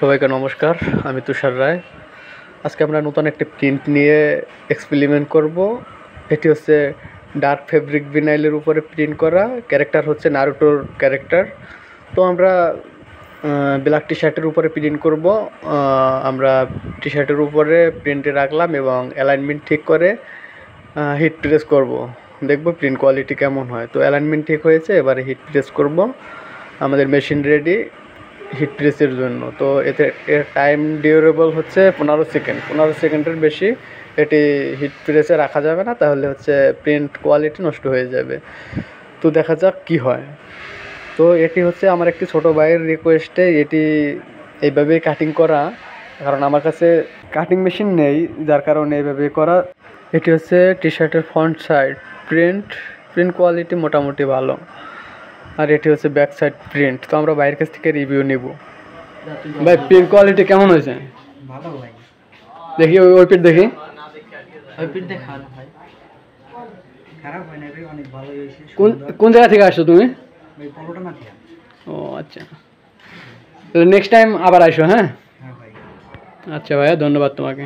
সবাইকে নমস্কার, আমি তুষার রায়। আজকে আমরা নতুন একটি প্রিন্ট নিয়ে এক্সপেরিমেন্ট করব। এটি হচ্ছে ডার্ক ফেব্রিক ভিনাইলের উপরে প্রিন্ট করা, ক্যারেক্টার হচ্ছে নারুটোর ক্যারেক্টার। তো আমরা ব্ল্যাক টি শার্টের উপরে প্রিন্ট করব। আমরা টি শার্টের উপরে প্রিন্টে রাখলাম এবং অ্যালাইনমেন্ট ঠিক করে হিট প্রেস করব, দেখব প্রিন্ট কোয়ালিটি কেমন হয়। তো অ্যালাইনমেন্ট ঠিক হয়েছে, এবারে হিট প্রেস করব। আমাদের মেশিন রেডি হিট প্রেসের জন্য। তো এতে এর টাইম ডিউরেবল হচ্ছে 15 সেকেন্ডের বেশি এটি হিট প্রেসে রাখা যাবে না, তাহলে হচ্ছে প্রিন্ট কোয়ালিটি নষ্ট হয়ে যাবে। তো দেখা যাক কি হয়। তো এটি হচ্ছে আমার একটি ছোটো ভাইয়ের রিকোয়েস্টে এটি এইভাবেই কাটিং করা, কারণ আমার কাছে কাটিং মেশিন নেই, যার কারণে এইভাবে করা। এটি হচ্ছে টি শার্টের ফ্রন্ট সাইড প্রিন্ট কোয়ালিটি মোটামুটি ভালো, আর এটি হচ্ছে ব্যাক সাইড প্রিন্ট। তো আমরা বাইরের কাছ থেকে রিভিউ নিব। ভাই, প্রিন্ট কোয়ালিটি কেমন হয়েছে? ভালো ভাই, দেখি ওই প্রিন্ট দেখি। ওই প্রিন্ট দেখান ভাই, খারাপ হয় না ভাই, অনেক ভালো হয়েছে। কোন জায়গা থেকে আসছো তুমি? ভাই পলোটা না দিয়া। ও আচ্ছা, তো নেক্সট টাইম আবার আসো। হ্যাঁ হ্যাঁ ভাই। আচ্ছা ভাইয়া, ধন্যবাদ তোমাকে।